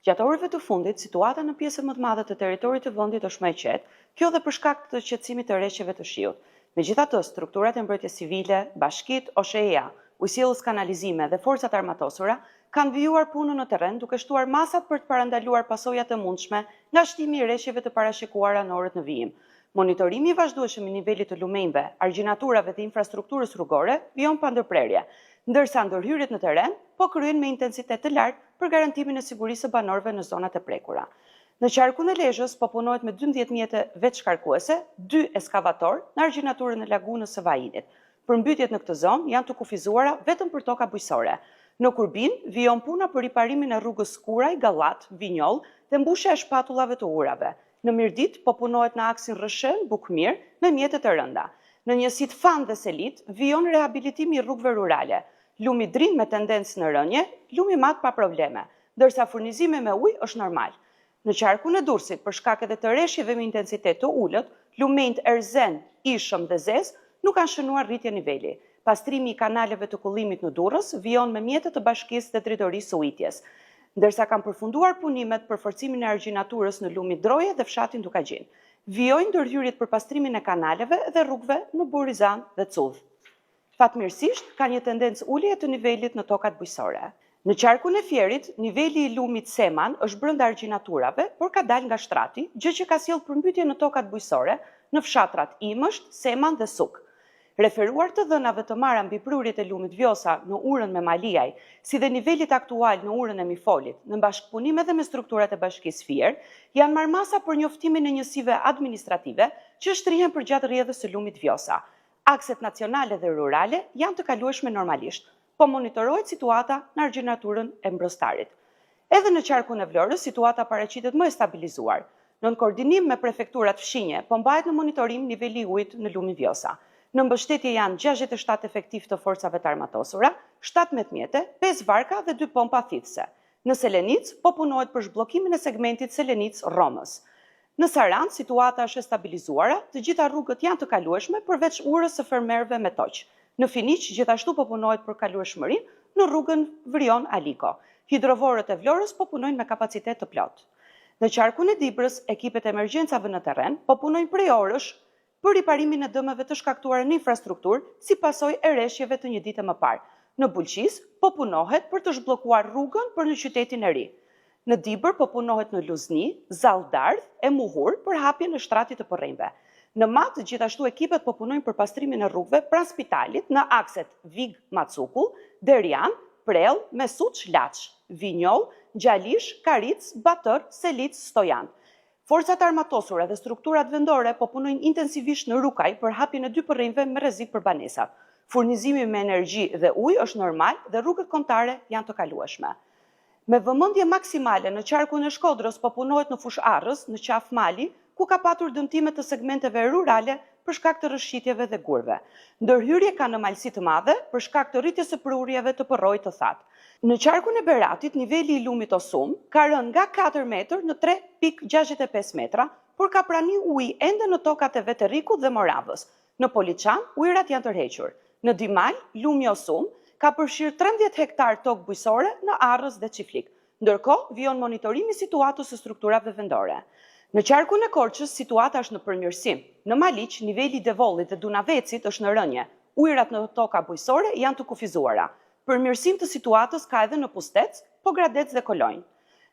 Gjatë orëve të fundit, situata në pjesën më të madhe të territorit të vendit është më e qetë, kjo dhe për shkak të qetësimit të rreshqeve të shiut. Megjithatë, strukturat e mbrojtjes civile, bashkitë, OSHE-ja, ujësillës kanalizime dhe forcat armatosura kanë vijuar punën në terren duke shtuar masat për të parandaluar pasojat e mundshme nga shtimi i rreshqeve të parashikuara në orët në vijim. Monitorimi i vazhdueshëm i nivelit të lumenjve, argjinaturave dhe infrastrukturës rrugore vijon pa ndërprerje, ndërsa ndërhyrjet në terren po kryen me intensitet të lartë për garantimin e sigurisë së banorëve në zonat e prekura. Në qarkun e Lezhës po punohet me 12 mjete veçshkarkuese, 2 eskavator në argjinaturën e lagunës së Vajinit. Përmbytjet në këtë zonë janë të kufizuara vetëm për toka bujqësore. Në Kurbin vijon puna për riparimin e rrugës Skuraj, Gallat, Vinjoll dhe mbushja e shpatullave të urave. Në Mirdit po punohet në aksin Rëshën, Bukmir me mjete të rënda. Në njësitë Fan dhe Selit vijon rehabilitimi i rrugëve rurale. Lumi Drin me tendencë në rënje, lumi mat pa probleme, ndërsa furnizimi me ujë është normal. Në qarkun e Durrësit, për shkak edhe të rreshjeve me intensitet të ulët, lumenjt Erzen, Ishëm dhe Zez nuk kanë shënuar rritje niveli. Pastrimi i kanaleve të kullimit në Durrës vijon me mjete të bashkisë dhe drejtorisë së ujitjes, ndërsa kanë përfunduar punimet për forcimin e argjinaturës në lumit Droje dhe fshatin Dukagjin. Vijojnë ndërhyrjet për pastrimin e kanaleve dhe rrugëve në Burizan dhe Cudh. Fatmirësisht, ka një tendencë ulje të nivelit në tokat bujqësore. Në qarkun e Fierit, niveli i lumit Seman është brenda argjinaturave, por ka dalë nga shtrati, gjë që ka sjellë përmbytje në tokat bujqësore në fshatrat Imësht, Seman dhe Suk. Referuar të dhënave të marra mbi prurjet e lumit Vjosa në urën me Maliaj, si dhe nivelit aktual në urën e Mifolit, në bashkëpunim edhe me strukturat e bashkisë Fier, janë marrëmasa për njoftimin e njësive administrative që shtrihen përgjatë rrjedhës së lumit Vjosa. Akset nacionale dhe rurale janë të kalueshme normalisht, po monitorohet situata në argjinaturën e Mbrostarit. Edhe në qarkun e Vlorës, situata paraqitet më e stabilizuar. Në koordinim me prefekturat fshinje, po mbahet në monitorim niveli i ujit në lumin Vjosa. Në mbështetje janë 67 efektiv të forcave të armatosura, 17 mjete, 5 varka dhe 2 pompa thithëse. Në Selenic, po punohet për zhbllokimin e segmentit Selenic-Romës. Në Sarand, situata është e stabilizuara, të gjitha rrugët janë të kalueshme përveç urës së fermerëve me toq. Në Finiq, gjithashtu po punohet për kalueshmërinë në rrugën Vrion-Aliko. Hidrovorët e Vlorës po punojnë me kapacitet të plot. Në qarkun e Dibrës, ekipet e emergjencave në terren po punojnë prej orësh për riparimin e dëmeve të shkaktuara në infrastrukturë si pasojë e rreshjeve të një dite më parë. Në Bulqis po punohet për të zhbllokuar rrugën për në qytetin e ri. Në Dibër po punohet në Luzni, Zalldardh e Muhur për hapjen e shtratit të Porrinjve. Në Mat, gjithashtu ekipet po punojnë për pastrimin e rrugëve pranë spitalit në akset Vig-Macukull, Derian, Prell, Mesuç, Laç, Vinjoll, Gjalish, Karic, Batër, Selic, Stojan. Forcat armatosura dhe strukturat vendore po punojnë intensivisht në Rukaj për hapjen e 2 porrinjve me rrezik për banesat. Furnizimi me energji dhe ujë është normal dhe rrugët kombëtare janë të kalueshme. Me vëmendje maksimale në qarkun e Shkodrës po punohet në fushë Arrës, në qaf Mali, ku ka patur dëmtime të segmenteve rurale për shkak të rrëshqitjeve dhe gurve. Ndërhyrje ka në malësi të madhe për shkak të rritjes së prurjeve të porrojit të thatë. Në qarkun e Beratit, niveli i lumit Osum ka rënë nga 4 metër në 3,65 metra, por ka prani ujë ende në tokat e Veterikut dhe Moravës. Në Poliçan, ujërat janë tërhequr. Në Dimaj, lumi Osum ka përfshirë 13 hektar tokë bujqësore në Arrës dhe Çiflik. Ndërkohë, vijon monitorimi situatës së strukturave vendore. Në qarkun e Korçës, situata është në përmirësim. Në Maliq, niveli i Devollit dhe Dunavecit është në rënje. Ujërat në toka bujqësore janë të kufizuara. Përmirësim të situatës ka edhe në Pustec, Pogradec dhe Kolonjë.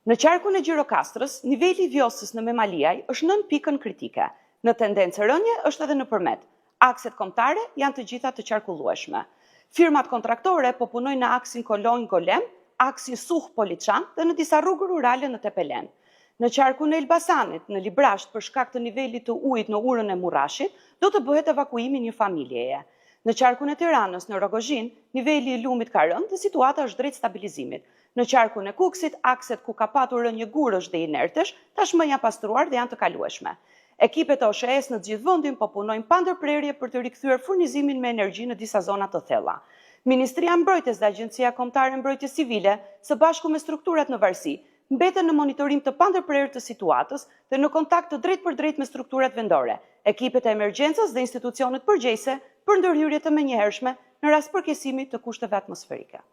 Në qarkun e Gjirokastrës, niveli i Vjosës në Memaliaj është nën pikën kritike. Në tendencë rënje është edhe në përmet. Akset kombëtare janë të gjitha të qarkullueshme. Firmat kontraktore po punojnë në aksin Kolonjë-Golem, aksin Suh-Poliçan dhe në disa rrugë rurale në Tepelen. Në qarkun e Elbasanit, në Librasht për shkak të nivelit të ujit në urën e Murrashit, do të bëhet evakuimi një familjeje. Në qarkun e Tiranës, në Rogozhin, niveli i lumit ka rënë dhe situata është drejt stabilizimit. Në qarkun e Kukësit, akset ku ka patur rënje gurësh dhe inertesh, tashmë janë pastruar dhe janë të kalueshme. Ekipet e OSHE-s në të gjithë vendin po punojnë pa ndërprerje për të rikthyer furnizimin me energji në disa zona të thella. Ministria e Mbrojtjes dhe Agjencia Kombëtare e Mbrojtjes Civile, së bashku me strukturat në varësi, mbeten në monitorim të pandërprerë të situatës dhe në kontakt të drejt për drejt me strukturat vendore, ekipet e emergjencës dhe institucionet përgjegjëse për ndërhyrje të menjëhershme në rast përkesimit të kushteve atmosferike.